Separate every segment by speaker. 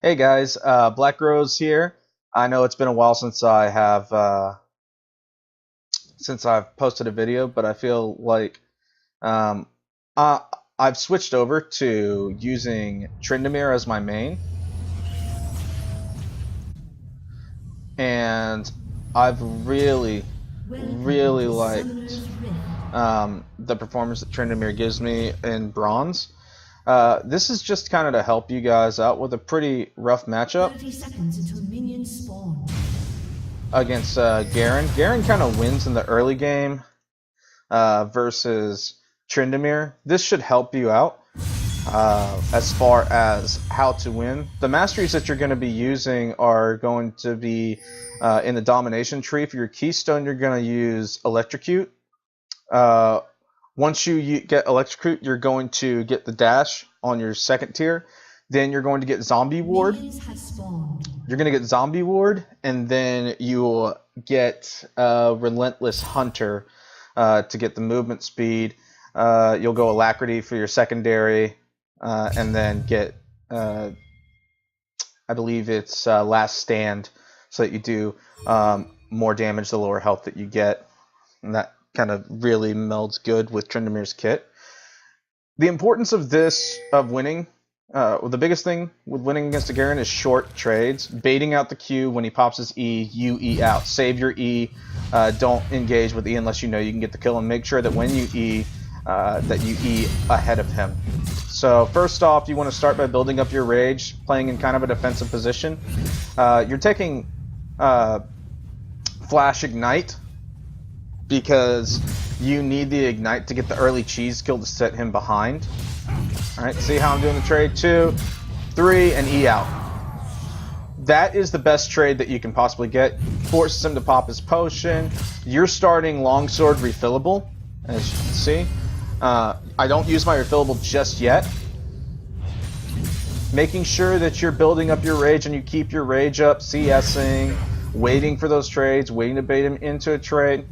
Speaker 1: Hey guys, Black Rose here. I know it's been a while since I've posted a video, but I feel like um, I've switched over to using Tryndamere as my main, and I've really liked the performance that Tryndamere gives me in Bronze. This is just kind of to help you guys out with a pretty rough matchup
Speaker 2: 30 seconds until minions spawn.
Speaker 1: against Garen. Garen kind of wins in the early game versus Tryndamere. This should help you out as far as how to win. The masteries that you're going to be using are going to be in the domination tree. For your keystone, you're going to use Electrocute. Once you get Electrocute, you're going to get the dash on your second tier. Then you're going to get Zombie Ward. You're going to get Zombie Ward, and then you'll get Relentless Hunter to get the movement speed. You'll go Alacrity for your secondary, and then get, I believe it's Last Stand, so that you do more damage the lower health that you get. And that kind of really melds good with Tryndamere's kit. The importance of this, of winning, the biggest thing with winning against a Garen is short trades. Baiting out the Q when he pops his E, you E out. Save your E. Don't engage with E unless you know you can get the kill, and make sure that when you E, that you E ahead of him. So first off, you want to start by building up your rage, playing in kind of a defensive position. You're taking Flash Ignite, because you need the Ignite to get the early cheese kill to set him behind. Alright, see how I'm doing the trade? 2, 3, and E out. That is the best trade that you can possibly get. Forces him to pop his potion. You're starting Longsword refillable, as you can see. I don't use my refillable just yet. Making sure that you're building up your rage and you keep your rage up, CSing, waiting for those trades, waiting to bait him into a trade.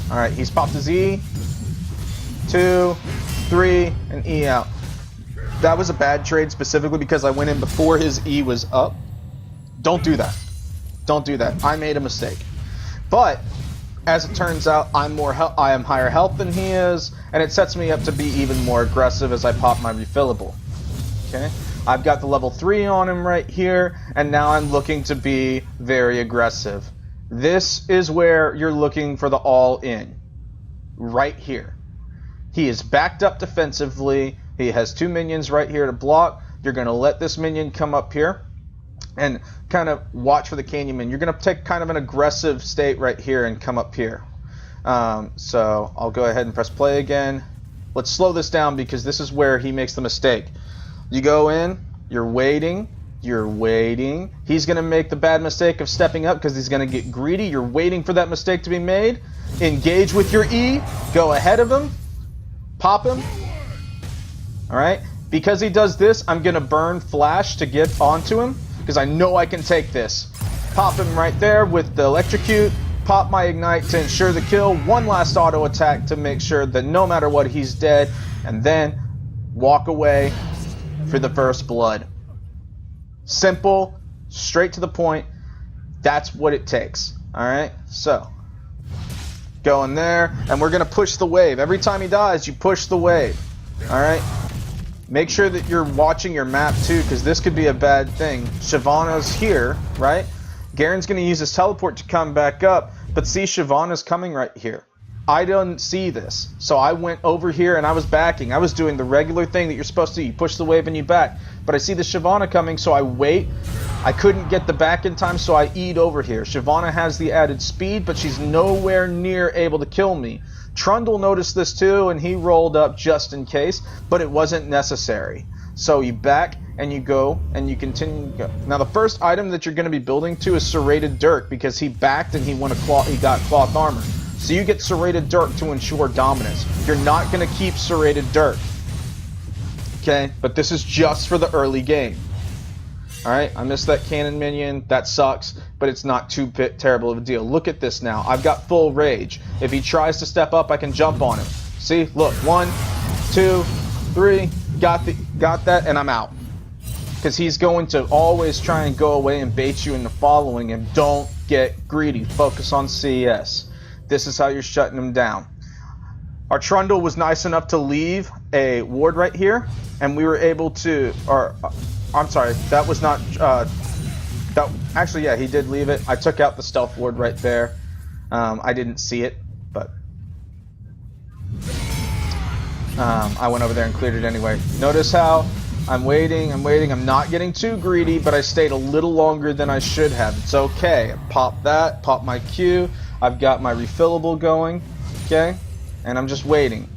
Speaker 1: Alright, he's popped his E. 2, 3, and E out. That was a bad trade specifically because I went in before his E was up. Don't do that. Don't do that. I made a mistake. But as it turns out, I am higher health than he is, and it sets me up to be even more aggressive as I pop my refillable. Okay? I've got the level 3 on him right here, and now I'm looking to be very aggressive. This is where you're looking for the all-in. Right here. He is backed up defensively. He has 2 minions right here to block. You're going to let this minion come up here and kind of watch for the Canyon. You're going to take kind of an aggressive state right here and come up here. So I'll go ahead and press play again. Let's slow this down because this is where he makes the mistake. You go in, you're waiting. You're waiting. He's going to make the bad mistake of stepping up because he's going to get greedy. You're waiting for that mistake to be made. Engage with your E. Go ahead of him. Pop him. Alright? Because he does this, I'm going to burn Flash to get onto him because I know I can take this. Pop him right there with the Electrocute. Pop my Ignite to ensure the kill. One last auto attack to make sure that no matter what, he's dead. And then walk away for the first blood. Simple, straight to the point. That's what it takes. Alright, so go in there, and we're going to push the wave. Every time he dies, you push the wave. Alright? Make sure that you're watching your map too, because this could be a bad thing. Shyvana's here, right? Garen's going to use his teleport to come back up, but see, Shyvana's coming right here. I didn't see this, so I went over here and I was backing. I was doing the regular thing that you're supposed to do. You push the wave and you back. But I see the Shyvana coming, so I wait. I couldn't get the back in time, so I E'd over here. Shyvana has the added speed, but she's nowhere near able to kill me. Trundle noticed this too, and he rolled up just in case, but it wasn't necessary. So you back, and you go, and you continue to go. Now the first item that you're going to be building to is Serrated Dirk, because he backed and he got cloth armor. So you get Serrated Dirk to ensure dominance. You're not going to keep Serrated Dirk. Okay? But this is just for the early game. Alright? I missed that cannon minion. That sucks. But it's not too terrible of a deal. Look at this now. I've got full rage. If he tries to step up, I can jump on him. See? Look. 1, 2, 3, Got that, and I'm out. Because he's going to always try and go away and bait you into following him. Don't get greedy. Focus on CS. This is how you're shutting him down. Our Trundle was nice enough to leave a ward right here, and we were able to, I'm sorry, that was not, actually, yeah, he did leave it. I took out the stealth ward right there. I didn't see it, but I went over there and cleared it anyway. Notice how I'm waiting, I'm not getting too greedy, but I stayed a little longer than I should have. It's okay. Pop that, pop my Q. I've got my refillable going, okay? And I'm just waiting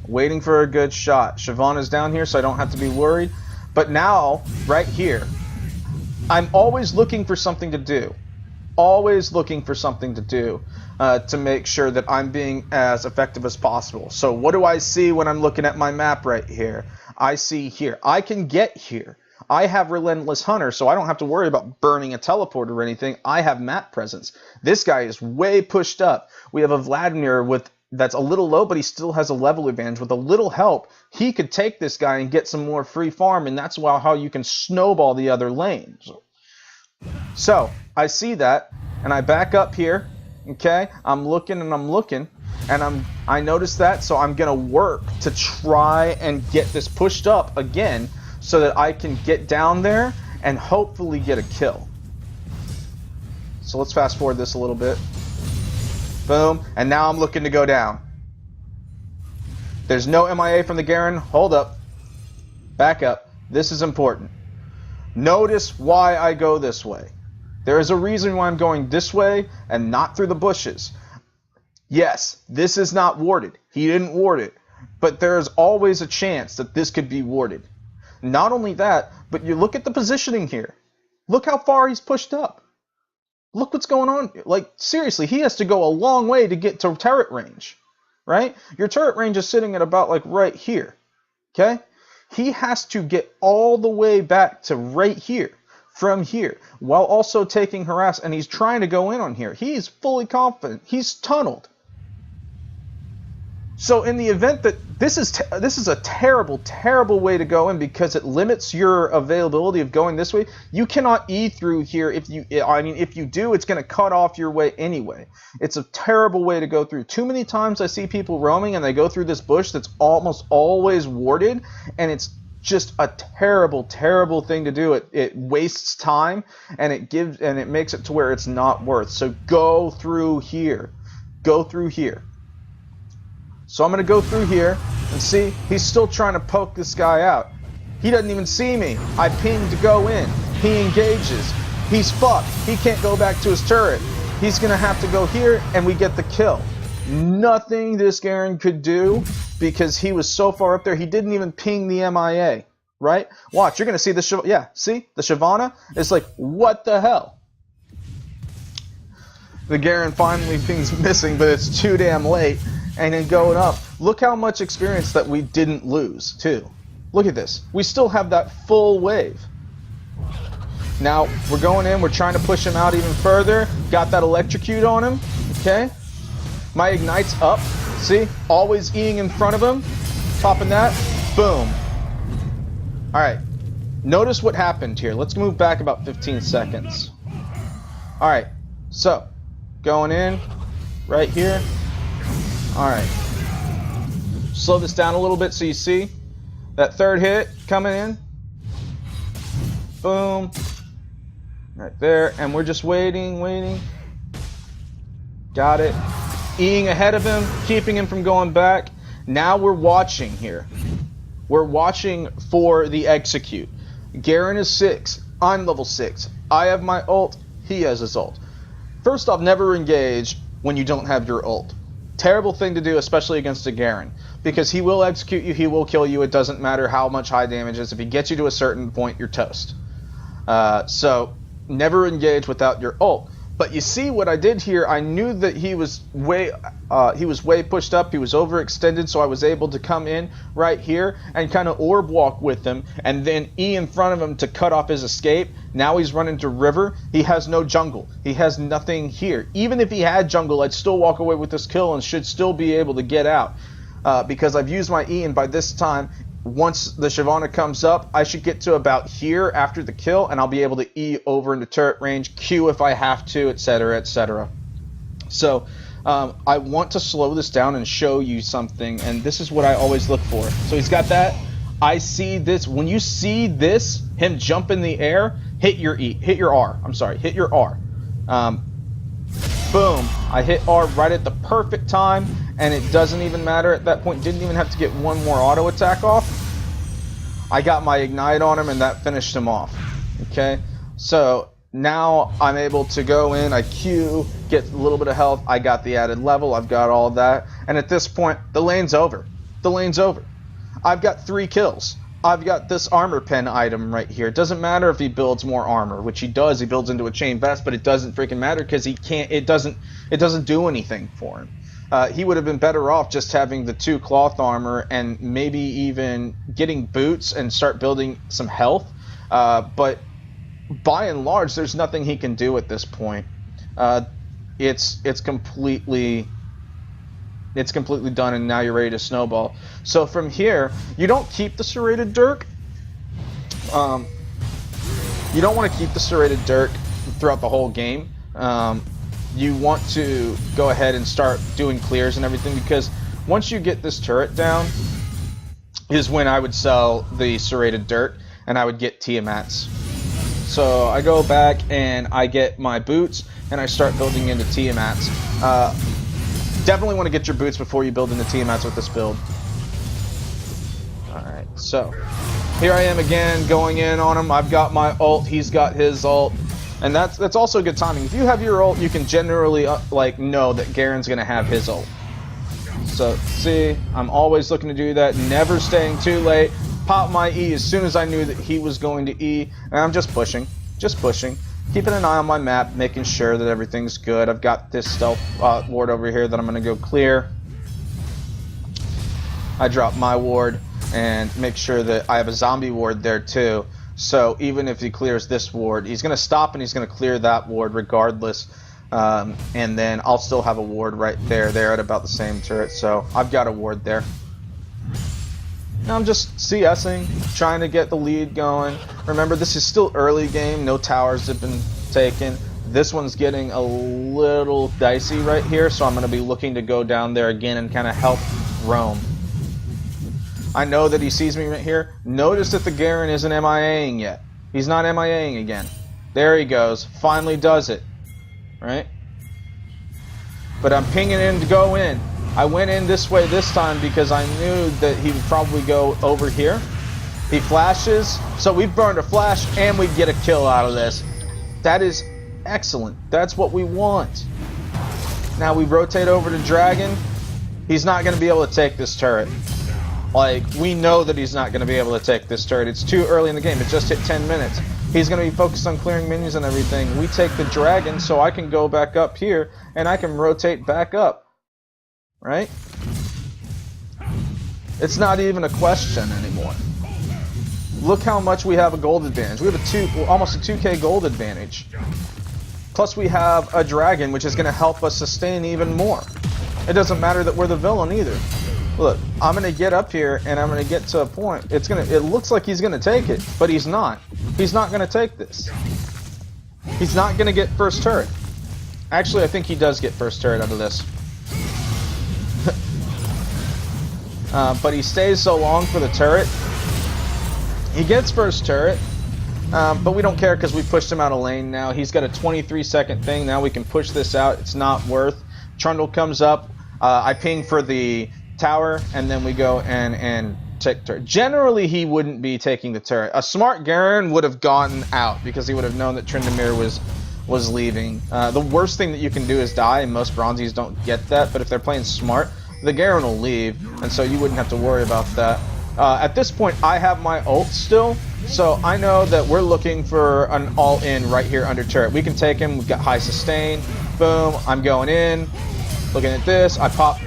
Speaker 1: for a good shot. Shyvana's down here, so I don't have to be worried. But now, right here, I'm always looking for something to do. Always looking for something to do to make sure that I'm being as effective as possible. So what do I see when I'm looking at my map right here? I see here. I can get here. I have Relentless Hunter, so I don't have to worry about burning a teleport or anything. I have map presence. This guy is way pushed up. We have a Vladimir that's a little low, but he still has a level advantage. With a little help, he could take this guy and get some more free farm, and that's how you can snowball the other lanes. So, I see that, and I back up here, okay? I'm looking, and I notice that, so I'm going to work to try and get this pushed up again so that I can get down there and hopefully get a kill. So let's fast forward this a little bit. Boom, and now I'm looking to go down. There's no MIA from the Garen. Hold up. Back up. This is important. Notice why I go this way. There is a reason why I'm going this way and not through the bushes. Yes, this is not warded. He didn't ward it. But there is always a chance that this could be warded. Not only that, but you look at the positioning here. Look how far he's pushed up. Look what's going on. Like, seriously, he has to go a long way to get to turret range, right? Your turret range is sitting at about, like, right here, okay? He has to get all the way back to right here, from here, while also taking harass, and he's trying to go in on here. He's fully confident. He's tunneled. So in the event that this is a terrible, terrible way to go in because it limits your availability of going this way. You cannot E through here. If you do, it's going to cut off your way anyway. It's a terrible way to go through. Too many times I see people roaming and they go through this bush that's almost always warded, and it's just a terrible, terrible thing to do. It wastes time, and it makes it to where it's not worth. So go through here. Go through here. So I'm going to go through here and see, he's still trying to poke this guy out. He doesn't even see me. I ping to go in. He engages. He's fucked. He can't go back to his turret. He's going to have to go here, and we get the kill. Nothing this Garen could do because he was so far up there. He didn't even ping the MIA, right? Watch, you're going to see the Shyvana is like, what the hell? The Garen finally pings missing, but it's too damn late. And then going up, look how much experience that we didn't lose, too. Look at this. We still have that full wave. Now, we're going in. We're trying to push him out even further. Got that electrocute on him. Okay. My Ignite's up. See? Always E'ing in front of him. Popping that. Boom. Alright. Notice what happened here. Let's move back about 15 seconds. Alright. So, going in. Right here. Alright, slow this down a little bit so you see that third hit coming in. Boom. Right there, and we're just waiting. Got it. E'ing ahead of him, keeping him from going back. Now we're watching here. We're watching for the execute. Garen is 6, I'm level 6. I have my ult, he has his ult. First off, never engage when you don't have your ult. Terrible thing to do, especially against a Garen, because he will execute you, he will kill you. It doesn't matter how much high damage is. If he gets you to a certain point, you're toast. So never engage without your ult. But you see what I did here, I knew that he was way pushed up, he was overextended, so I was able to come in right here and kind of orb walk with him and then E in front of him to cut off his escape. Now he's running to river, he has no jungle, he has nothing here. Even if he had jungle, I'd still walk away with this kill and should still be able to get out because I've used my E, and by this time once the Shyvana comes up, I should get to about here after the kill, and I'll be able to E over into turret range, Q if I have to, etc., etc. So I want to slow this down and show you something, and this is what I always look for. So he's got that. I see this. When you see this, him jump in the air, hit your R. I'm sorry, hit your R. Boom. I hit R right at the perfect time, and it doesn't even matter at that point. Didn't even have to get one more auto attack off. I got my ignite on him, and that finished him off. Okay? So now I'm able to go in, I Q, get a little bit of health. I got the added level. I've got all that. And at this point, the lane's over. The lane's over. I've got 3 kills. I've got this armor pen item right here. It doesn't matter if he builds more armor, which he does. He builds into a chain vest, but it doesn't freaking matter because he can't. It doesn't do anything for him. He would have been better off just having the 2 cloth armor and maybe even getting boots and start building some health. But by and large, there's nothing he can do at this point. It's completely done, and now you're ready to snowball. So from here, you don't keep the serrated dirk. You don't want to keep the serrated dirk throughout the whole game. You want to go ahead and start doing clears and everything, because once you get this turret down is when I would sell the serrated dirk and I would get Tiamats. So I go back and I get my boots and I start building into Tiamats. Definitely want to get your boots before you build into Tiamats with this build. Alright, so here I am again going in on him. I've got my ult, he's got his ult. And that's also good timing. If you have your ult, you can generally know that Garen's going to have his ult. So see, I'm always looking to do that, never staying too late. Pop my E as soon as I knew that he was going to E, and I'm just pushing, keeping an eye on my map, making sure that everything's good. I've got this stealth ward over here that I'm going to go clear. I drop my ward and make sure that I have a zombie ward there too. So even if he clears this ward, he's going to stop and he's going to clear that ward regardless. And then I'll still have a ward right there. They're at about the same turret, so I've got a ward there. Now I'm just CSing, trying to get the lead going. Remember, this is still early game. No towers have been taken. This one's getting a little dicey right here, so I'm going to be looking to go down there again and kind of help roam. I know that he sees me right here. Notice that the Garen isn't MIAing yet. He's not MIAing again. There he goes. Finally does it. Right? But I'm pinging in to go in. I went in this way this time because I knew that he would probably go over here. He flashes. So we burned a flash and we get a kill out of this. That is excellent. That's what we want. Now we rotate over to Dragon. He's not going to be able to take this turret. Like, we know that he's not going to be able to take this turret. It's too early in the game. It just hit 10 minutes. He's going to be focused on clearing minions and everything. We take the Dragon so I can go back up here and I can rotate back up. Right? It's not even a question anymore. Look how much we have a gold advantage. We have almost a 2k gold advantage. Plus we have a Dragon, which is going to help us sustain even more. It doesn't matter that we're the villain either. Look, I'm going to get up here and I'm going to get to a point. It looks like he's going to take it, but he's not. He's not going to take this. He's not going to get first turret. Actually, I think he does get first turret out of this. But he stays so long for the turret. He gets first turret, but we don't care because we pushed him out of lane now. He's got a 23-second thing. Now we can push this out. It's not worth. Trundle comes up. I ping for the tower, and then we go and take turret. Generally, he wouldn't be taking the turret. A smart Garen would have gotten out because he would have known that Tryndamere was leaving. The worst thing that you can do is die, and most bronzies don't get that, but if they're playing smart, the Garen will leave, and so you wouldn't have to worry about that. At this point, I have my ult still, so I know that we're looking for an all-in right here under turret. We can take him. We've got high sustain. Boom. I'm going in. Looking at this. I pop.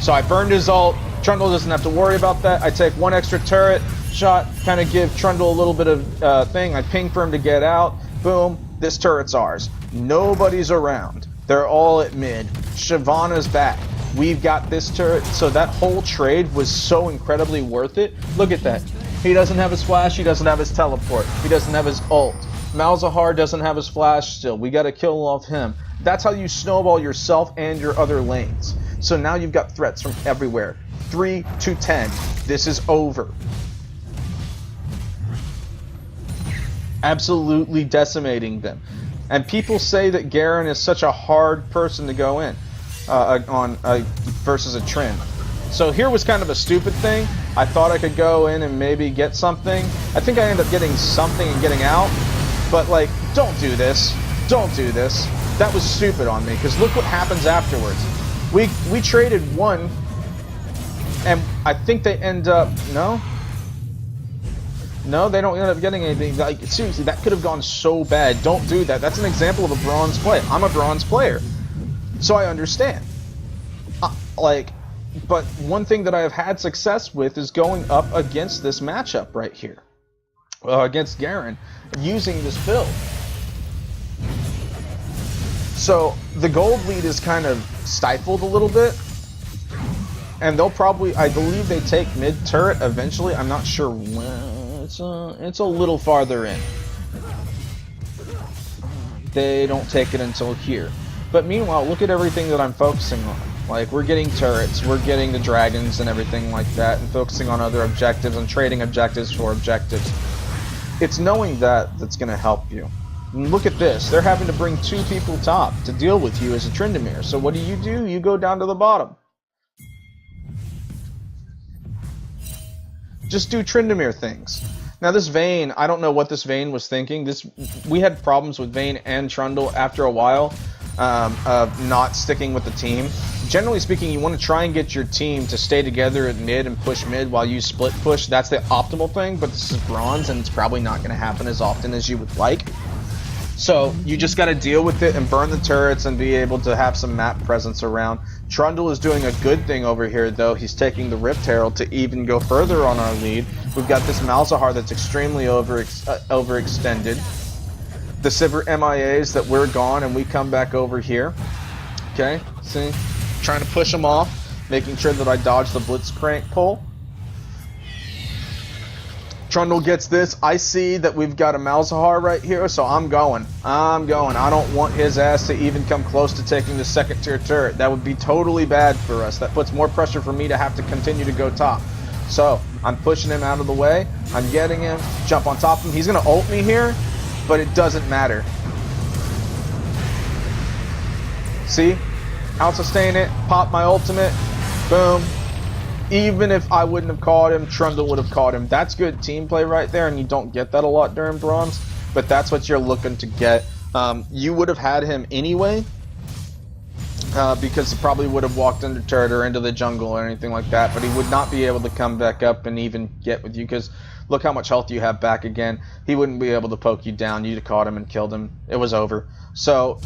Speaker 1: So I burned his ult. Trundle doesn't have to worry about that. I take one extra turret shot, kind of give Trundle a little bit of thing. I ping for him to get out. Boom. This turret's ours. Nobody's around. They're all at mid. Shyvana's back. We've got this turret, so that whole trade was so incredibly worth it. Look at that. He doesn't have his flash, he doesn't have his teleport, he doesn't have his ult. Malzahar doesn't have his flash still. We gotta kill off him. That's how you snowball yourself and your other lanes. So now you've got threats from everywhere. 3 to 10. This is over. Absolutely decimating them. And people say that Garen is such a hard person to go in versus a Trynd. So here was kind of a stupid thing. I thought I could go in and maybe get something. I think I ended up getting something and getting out. But like, don't do this. Don't do this. That was stupid on me, because look what happens afterwards. We traded one, and I think they end up... No, they don't end up getting anything. Like, seriously, that could have gone so bad. Don't do that. That's an example of a bronze play. I'm a bronze player, so I understand. But one thing that I have had success with is going up against this matchup right here. Against Garen, using this build. So the gold lead is kind of stifled a little bit, and they'll probably, I believe they take mid turret eventually. I'm not sure when. It's a little farther in. They don't take it until here. But meanwhile, look at everything that I'm focusing on. Like, we're getting turrets, we're getting the dragons and everything like that, and focusing on other objectives and trading objectives for objectives. It's knowing that that's going to help you. And look at this. They're having to bring 2 people top to deal with you as a Tryndamere. So what do? You go down to the bottom. Just do Tryndamere things. Now this Vayne, I don't know what this Vayne was thinking. We had problems with Vayne and Trundle after a while of not sticking with the team. Generally speaking, you want to try and get your team to stay together at mid and push mid while you split push. That's the optimal thing, but this is bronze and it's probably not going to happen as often as you would like. So you just got to deal with it and burn the turrets and be able to have some map presence around. Trundle is doing a good thing over here, though. He's taking the Rift Herald to even go further on our lead. We've got this Malzahar that's extremely overextended. The Sivir MIAs that we're gone and we come back over here. Okay, see? Trying to push them off, making sure that I dodge the Blitzcrank pull. Trundle gets this. I see that we've got a Malzahar right here, so I'm going. I don't want his ass to even come close to taking the second tier turret. That would be totally bad for us. That puts more pressure for me to have to continue to go top. So I'm pushing him out of the way. I'm getting him. Jump on top of him. He's going to ult me here, but it doesn't matter. See? Out-sustain it. Pop my ultimate. Boom. Even if I wouldn't have caught him, Trundle would have caught him. That's good team play right there, and you don't get that a lot during bronze, but that's what you're looking to get. You would have had him anyway, because he probably would have walked under turret or into the jungle or anything like that, but he would not be able to come back up and even get with you, because look how much health you have back again. He wouldn't be able to poke you down. You'd have caught him and killed him. It was over. So,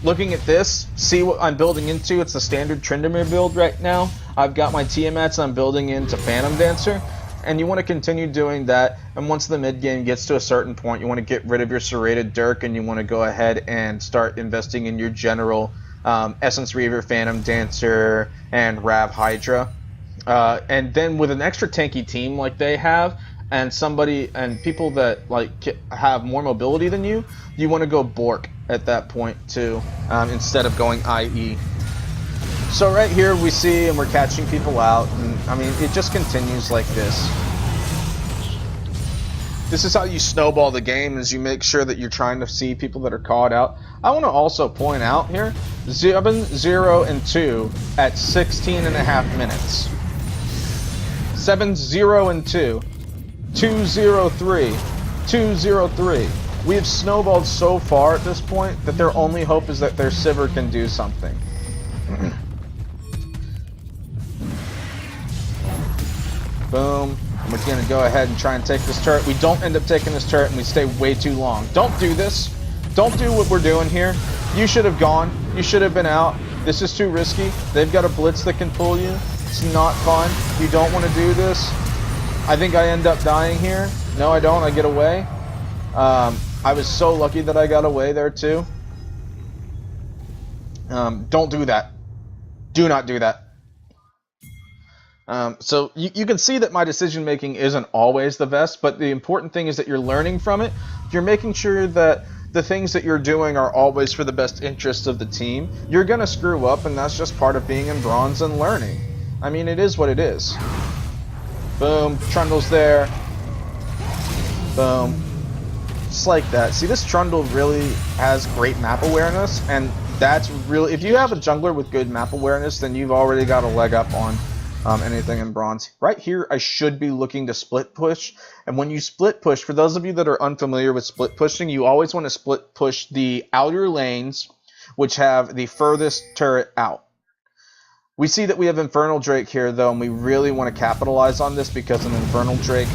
Speaker 1: looking at this, see what I'm building into. It's the standard Tryndamere build right now. I've got my Tiamats I'm building into Phantom Dancer, and you want to continue doing that. And once the mid game gets to a certain point, you want to get rid of your serrated Dirk, and you want to go ahead and start investing in your general Essence Reaver, Phantom Dancer, and Rav Hydra. And then with an extra tanky team like they have, and people that like have more mobility than you, you want to go Bork at that point too, instead of going IE. So right here we see, and we're catching people out, and I mean it just continues like this. This is how you snowball the game, is you make sure that you're trying to see people that are caught out. I want to also point out here, 7, 0, and 2 at 16.5 minutes. 7, 0, and 2. 2, 0, 3. 2, 0, 3. We have snowballed so far at this point that their only hope is that their Sivir can do something. Boom. And we're going to go ahead and try and take this turret. We don't end up taking this turret and we stay way too long. Don't do this. Don't do what we're doing here. You should have gone. You should have been out. This is too risky. They've got a blitz that can pull you. It's not fun. You don't want to do this. I think I end up dying here. No, I don't. I get away. I was so lucky that I got away there too. Don't do that. Do not do that. So you can see that my decision making isn't always the best, but the important thing is that you're learning from it. You're making sure that the things that you're doing are always for the best interest of the team. You're gonna screw up, and that's just part of being in bronze and learning. I mean, it is what it is. Boom, Trundle's there. Boom. Just like that. See, this Trundle really has great map awareness, and that's really, if you have a jungler with good map awareness, then you've already got a leg up on anything in bronze. Right here, I should be looking to split push, and when you split push, for those of you that are unfamiliar with split pushing, you always want to split push the outer lanes, which have the furthest turret out. We see that we have Infernal Drake here, though, and we really want to capitalize on this because an Infernal Drake,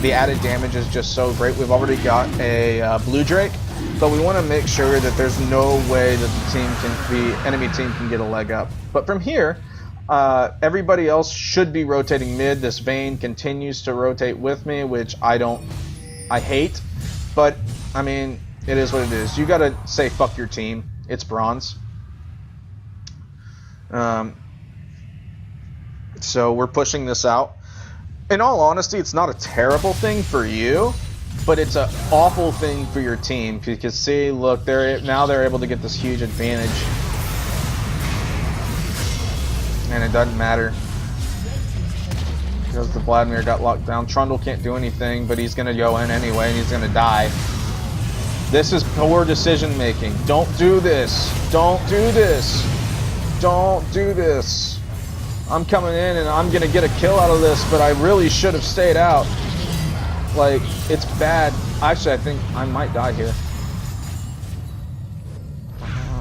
Speaker 1: the added damage is just so great. We've already got a Blue Drake, but we want to make sure that there's no way that the enemy team can get a leg up. But from here, everybody else should be rotating mid. This Vayne continues to rotate with me, which I hate, but I mean, it is what it is. You gotta say fuck your team. It's bronze. So we're pushing this out. In all honesty, it's not a terrible thing for you, but it's an awful thing for your team, because see, look, now they're able to get this huge advantage, and it doesn't matter because the Vladimir got locked down. Trundle can't do anything, but he's gonna go in anyway, and he's gonna die. This is poor decision making. Don't do this. Don't do this. Don't do this. I'm coming in and I'm gonna get a kill out of this, but I really should have stayed out. Like, it's bad. Actually, I think I might die here.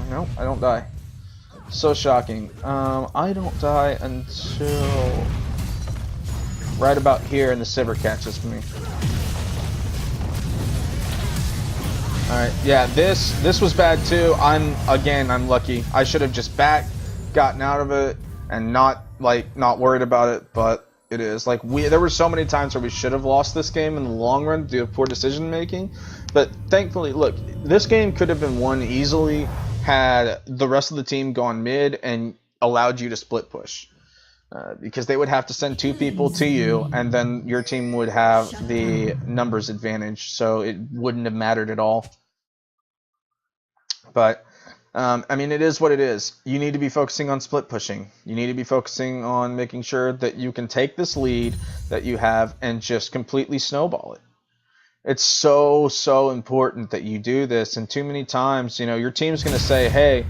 Speaker 1: No, I don't die. So shocking. I don't die until right about here, and the Sivir catches me. Alright, yeah, this was bad too. I'm lucky. I should have just gotten out of it, and not worried about it, but it is. Like, there were so many times where we should have lost this game in the long run due to poor decision making, but thankfully, look, this game could have been won easily had the rest of the team gone mid and allowed you to split push. Because they would have to send 2 people to you, and then your team would have the numbers advantage, so it wouldn't have mattered at all. But I mean, it is what it is. You need to be focusing on split pushing. You need to be focusing on making sure that you can take this lead that you have and just completely snowball it. It's so important that you do this, and too many times, you know, your team's going to say, hey,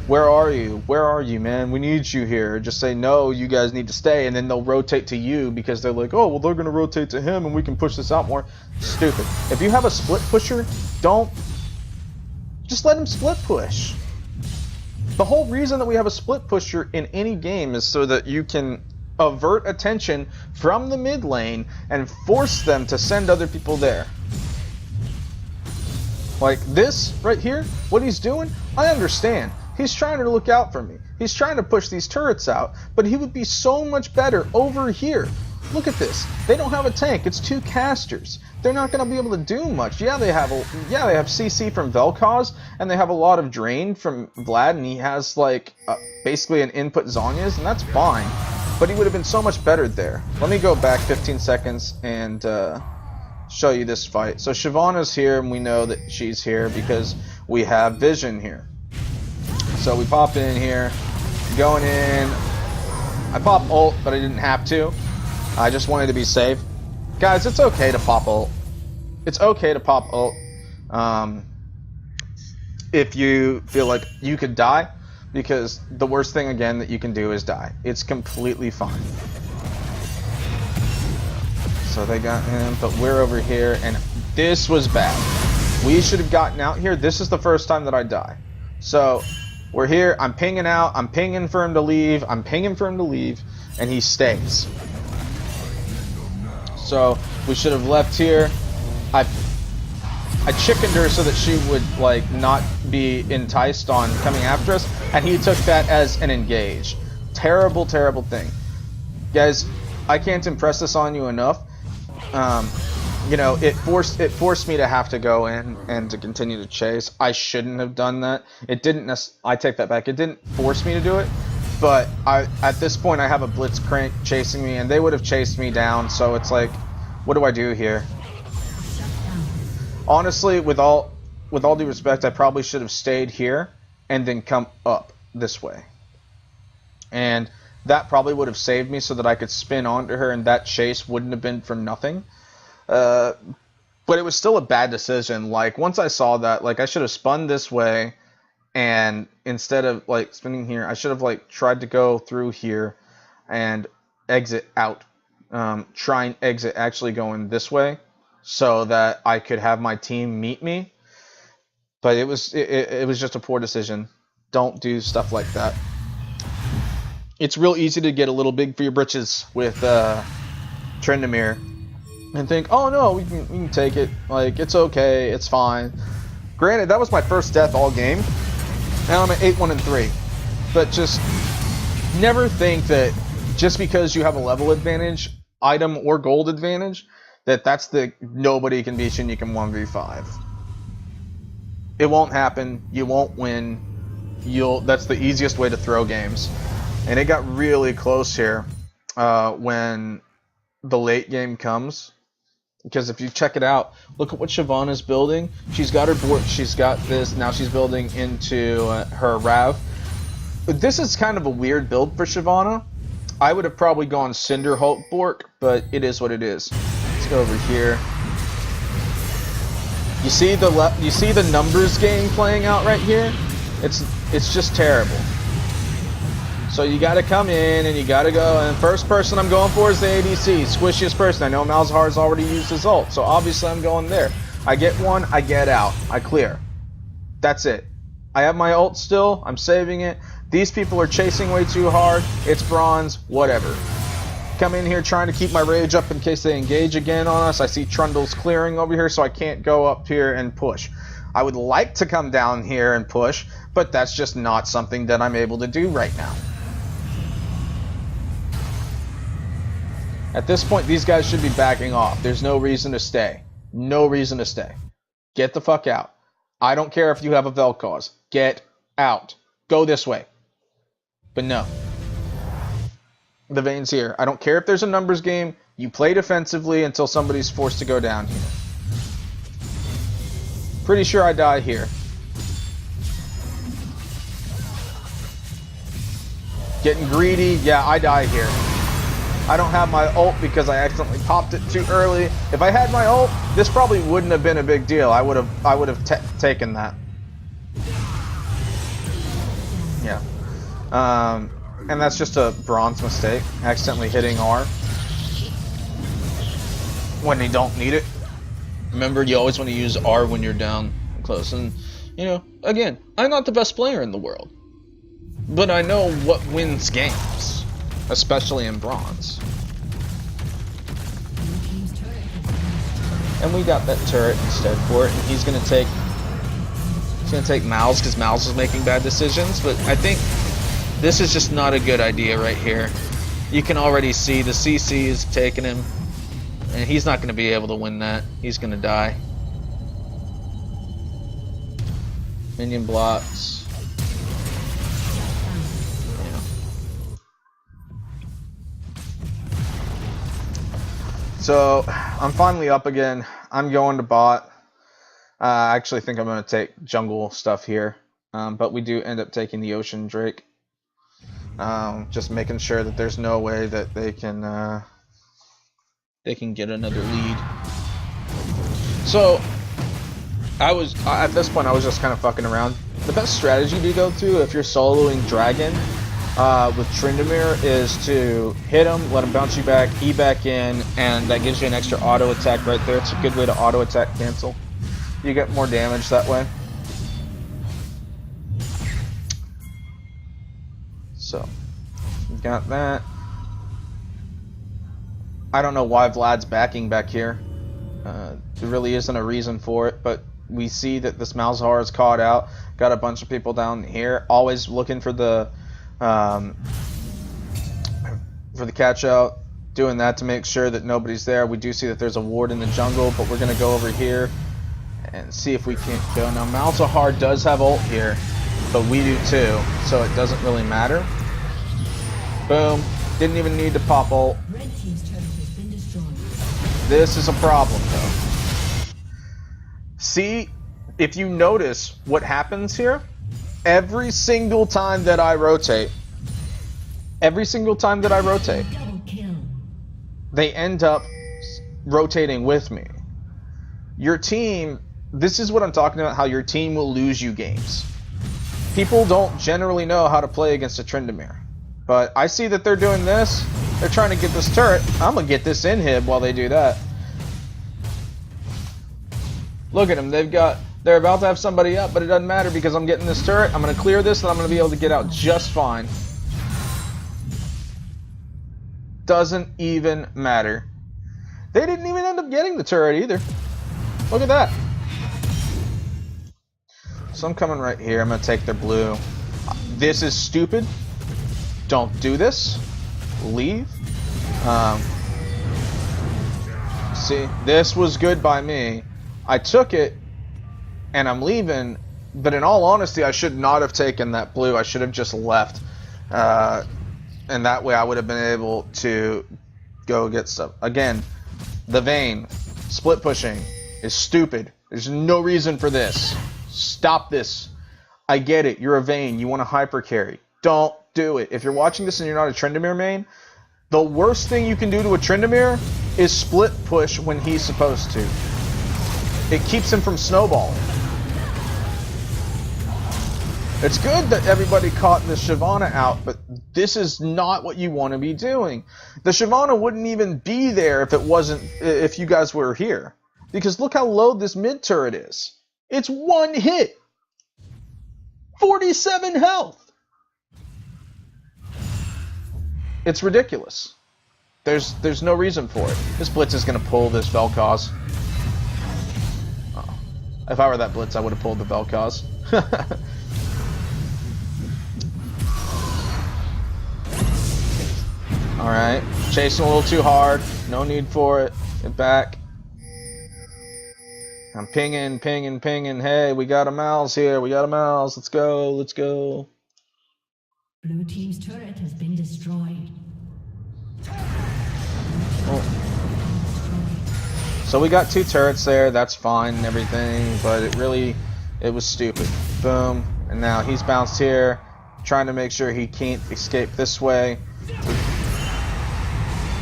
Speaker 1: where are you? Where are you, man? We need you here. Just say, no, you guys need to stay, and then they'll rotate to you because they're like, oh, well, they're going to rotate to him and we can push this out more. Stupid. If you have a split pusher, just let him split push. The whole reason that we have a split pusher in any game is so that you can avert attention from the mid lane and force them to send other people there. Like this right here, what he's doing, I understand. He's trying to look out for me. He's trying to push these turrets out, but he would be so much better over here. Look at this. They don't have a tank. It's 2 casters. They're not going to be able to do much. Yeah, they have CC from Vel'Koz, and they have a lot of drain from Vlad, and he has like basically an input Zhonya's, and that's fine. But he would have been so much better there. Let me go back 15 seconds and show you this fight. So Shyvana's here, and we know that she's here because we have Vision here. So we pop in here, going in. I pop ult, but I didn't have to. I just wanted to be safe. Guys, it's okay to pop ult. It's okay to pop ult. If you feel like you could die, because the worst thing, again, that you can do is die. It's completely fine. So they got him, but we're over here, and this was bad. We should have gotten out here. This is the first time that I die. So we're here. I'm pinging out. I'm pinging for him to leave. I'm pinging for him to leave, and he stays. So we should have left here. I chickened her so that she would like not be enticed on coming after us, and he took that as an engage. Terrible, terrible thing. Guys, I can't impress this on you enough. You know, it forced me to have to go in and to continue to chase. I shouldn't have done that. It didn't I take that back. It didn't force me to do it. But at this point I have a Blitzcrank chasing me, and they would have chased me down, so it's like, what do I do here? Honestly, with all due respect, I probably should have stayed here and then come up this way. And that probably would have saved me so that I could spin onto her, and that chase wouldn't have been for nothing. But it was still a bad decision. Like, once I saw that, like, I should have spun this way, and instead of, like, spinning here, I should have, like, tried to go through here and exit out. Try and exit actually going this way so that I could have my team meet me. But it was just a poor decision. Don't do stuff like that. It's real easy to get a little big for your britches with Tryndamere and think, oh no, we can take it. Like, it's okay, it's fine. Granted, that was my first death all game. Now I'm at 8-1-3. But just never think that just because you have a level advantage, item or gold advantage, that's the nobody can beat you and you can 1v5. It won't happen. You won't win. That's the easiest way to throw games. And it got really close here when the late game comes. Because if you check it out, look at what Shyvana's building. She's got her board. She's got this. Now she's building into her Rav. This is kind of a weird build for Shyvana. I would have probably gone Cinder Hulk Bork, but it is what it is. Let's go over here. You see the numbers game playing out right here? It's just terrible. So you got to come in and you got to go. And first person I'm going for is the ADC, squishiest person. I know Malzahar's already used his ult, so obviously I'm going there. I get one, I get out, I clear. That's it. I have my ult still. I'm saving it. These people are chasing way too hard. It's bronze, whatever. Come in here trying to keep my rage up in case they engage again on us. I see Trundle's clearing over here, so I can't go up here and push. I would like to come down here and push, but that's just not something that I'm able to do right now. At this point, these guys should be backing off. There's no reason to stay. No reason to stay. Get the fuck out. I don't care if you have a Vel'Koz. Get out. Go this way. But no. The Vayne's here. I don't care if there's a numbers game. You play defensively until somebody's forced to go down here. Pretty sure I die here. Getting greedy. Yeah, I die here. I don't have my ult because I accidentally popped it too early. If I had my ult, this probably wouldn't have been a big deal. I would have taken that. Yeah. And that's just a bronze mistake, accidentally hitting R when you don't need it. Remember, you always want to use R when you're down close. And, you know, again, I'm not the best player in the world, but I know what wins games, especially in bronze. And we got that turret instead for it, and he's gonna take Mal's because Mal's is making bad decisions. But I think this is just not a good idea right here. You can already see the CC is taking him, and he's not gonna be able to win that. He's gonna die. Minion blocks. So, I'm finally up again. I'm going to bot. I actually think I'm going to take jungle stuff here. But we do end up taking the Ocean Drake. Just making sure that there's no way that they can get another lead. So, at this point, I was just kind of fucking around. The best strategy to go through if you're soloing Dragon with Tryndamere is to hit him, let him bounce you back, E back in, and that gives you an extra auto attack right there. It's a good way to auto attack cancel. You get more damage that way. So, we got that. I don't know why Vlad's backing back here. There really isn't a reason for it, but we see that this Malzahar is caught out. Got a bunch of people down here, always looking for the catch out, doing that to make sure that nobody's there. We do see that there's a ward in the jungle, but we're going to go over here and see if we can't go. Now, Malzahar does have ult here, but we do too, so it doesn't really matter. Boom. Didn't even need to pop ult.
Speaker 2: Red team's turret has been destroyed.
Speaker 1: This is a problem, though. See, if you notice what happens here, every single time that I rotate,
Speaker 2: Double kill.
Speaker 1: they end up rotating with me. Your team, this is what I'm talking about, how your team will lose you games. People don't generally know how to play against a Tryndamere. But I see that they're doing this. They're trying to get this turret. I'm going to get this inhib while they do that. Look at them. They're about to have somebody up, but it doesn't matter because I'm getting this turret. I'm going to clear this and I'm going to be able to get out just fine. Doesn't even matter. They didn't even end up getting the turret either. Look at that. So I'm coming right here. I'm going to take their blue. This is stupid. Don't do this. Leave. See, this was good by me. I took it, and I'm leaving. But in all honesty, I should not have taken that blue. I should have just left. And that way I would have been able to go get stuff. Again, the Vayne split pushing is stupid. There's no reason for this. Stop this. I get it. You're a Vayne. You want to hyper carry. Don't do it. If you're watching this and you're not a Tryndamere main, the worst thing you can do to a Tryndamere is split push when he's supposed to. It keeps him from snowballing. It's good that everybody caught the Shyvana out, but this is not what you want to be doing. The Shyvana wouldn't even be there if you guys were here. Because look how low this mid turret is. It's one hit. 47 health. It's ridiculous. There's no reason for it. This Blitz is going to pull this Vel'Koz. Oh. If I were that Blitz, I would have pulled the Vel'Koz. Alright. Chasing a little too hard. No need for it. Get back. I'm pinging. Hey, we got a mouse here. We got a mouse. Let's go.
Speaker 2: Blue team's turret has been destroyed.
Speaker 1: Oh. So we got 2 turrets there. That's fine and everything, but it was stupid. Boom. And now he's bounced here, trying to make sure he can't escape this way.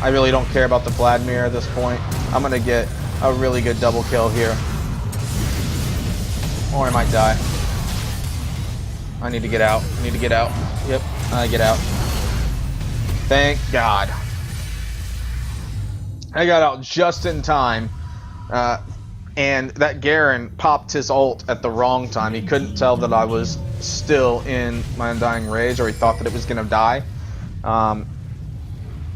Speaker 1: I really don't care about the Vladimir at this point. I'm going to get a really good double kill here. Or I might die. I need to get out. Yep, I get out. Thank God. I got out just in time. And that Garen popped his ult at the wrong time. He couldn't tell that I was still in my Undying Rage, or he thought that it was going to die.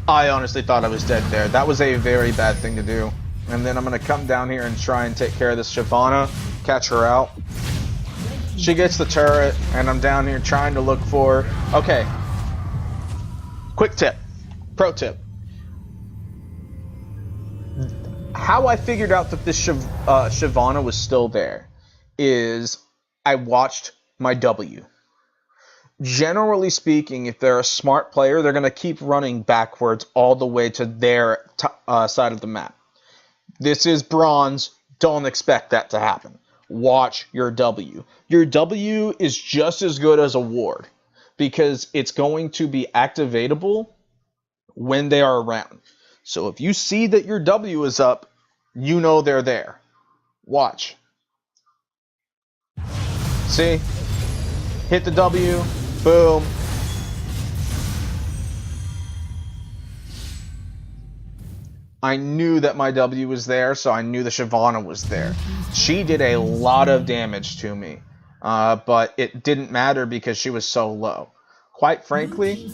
Speaker 1: I honestly thought I was dead there. That was a very bad thing to do. And then I'm going to come down here and try and take care of this Shyvana, catch her out. She gets the turret, and I'm down here trying to look for... Okay. Quick tip. Pro tip. How I figured out that this Shyvana was still there is I watched my W. Generally speaking, if they're a smart player, they're going to keep running backwards all the way to their side of the map. This is bronze. Don't expect that to happen. Watch your W. Your W is just as good as a ward because it's going to be activatable when they are around. So if you see that your W is up, you know they're there. Watch. See? Hit the W. Boom. I knew that my W was there, so I knew the Shyvana was there. She did a lot of damage to me, but it didn't matter because she was so low. Quite frankly,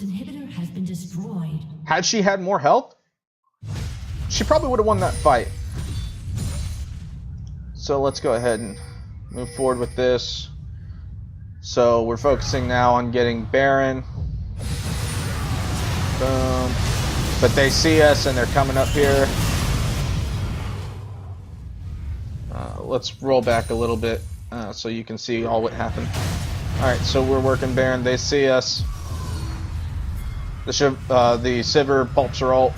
Speaker 1: had she had more health, she probably would have won that fight. So let's go ahead and move forward with this. So we're focusing now on getting Baron. Boom. But they see us and they're coming up here. Let's roll back a little bit so you can see all what happened. Alright, so we're working Baron. They see us. The Sivir pulps her ult.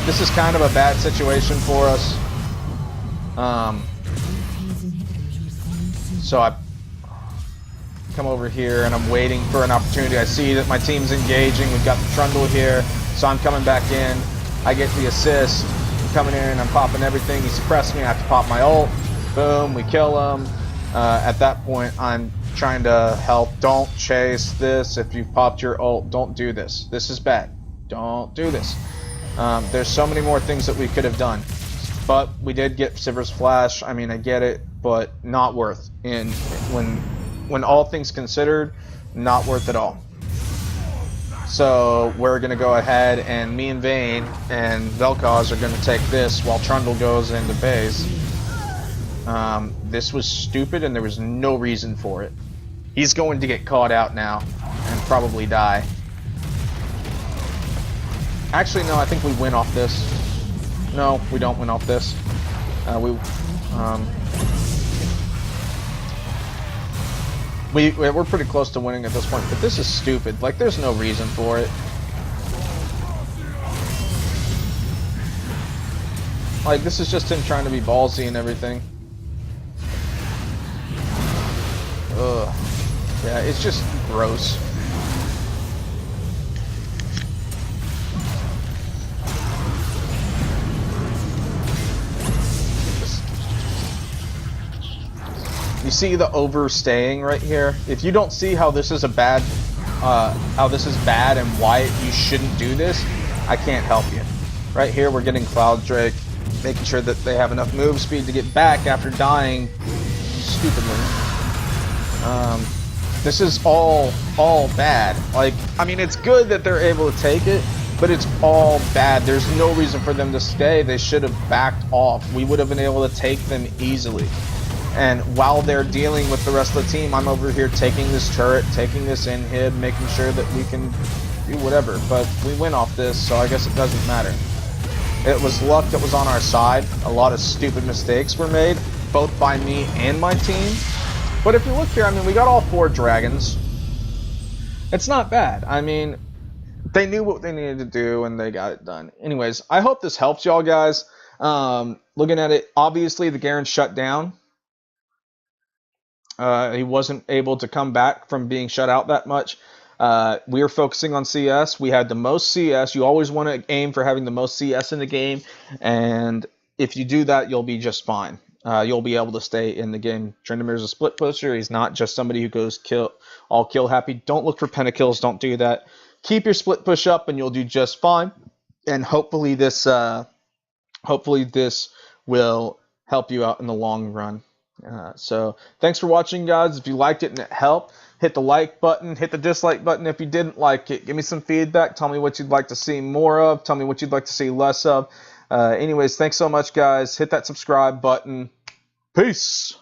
Speaker 1: This is kind of a bad situation for us. So I come over here and I'm waiting for an opportunity. I see that my team's engaging. We've got the Trundle here, so I'm coming back in. I get the assist. I'm coming in, I'm popping everything. He suppressed me. I have to pop my ult. Boom, we kill him. At that point, I'm trying to help. Don't chase this. If you've popped your ult, don't do this. This is bad. Don't do this. There's so many more things that we could have done. But we did get Sivir's flash. I mean, I get it, but not worth. And when all things considered, not worth it all. So we're going to go ahead, and me and Vayne and Vel'Koz are going to take this while Trundle goes into base. This was stupid, and there was no reason for it. He's going to get caught out now and probably die. Actually, no, I think we win off this. No, we don't win off this. We're pretty close to winning at this point, but this is stupid. Like, there's no reason for it. Like, this is just him trying to be ballsy and everything. Ugh. Yeah, it's just gross. You see the overstaying right here? If you don't see how this is bad and why you shouldn't do this, I can't help you. Right here, we're getting Cloud Drake, making sure that they have enough move speed to get back after dying stupidly. This is all bad. Like, I mean, it's good that they're able to take it, but it's all bad. There's no reason for them to stay. They should have backed off. We would have been able to take them easily. And while they're dealing with the rest of the team, I'm over here taking this turret, taking this inhib, making sure that we can do whatever. But we win off this, so I guess it doesn't matter. It was luck that was on our side. A lot of stupid mistakes were made, both by me and my team. But if you look here, I mean, we got all 4 dragons. It's not bad. I mean, they knew what they needed to do, and they got it done. Anyways, I hope this helps y'all guys. Looking at it, obviously the Garen shut down. He wasn't able to come back from being shut out that much. We were focusing on CS. We had the most CS. You always want to aim for having the most CS in the game, and if you do that, you'll be just fine. You'll be able to stay in the game. Tryndamere's a split pusher. He's not just somebody who goes all kill happy. Don't look for pentakills. Don't do that. Keep your split push up, and you'll do just fine. And hopefully this will help you out in the long run. So thanks for watching, guys. If you liked it and it helped, hit the like button, hit the dislike button if you didn't like it. Give me some feedback. Tell me what you'd like to see more of. Tell me what you'd like to see less of. Anyways, thanks so much, guys. Hit that subscribe button. Peace.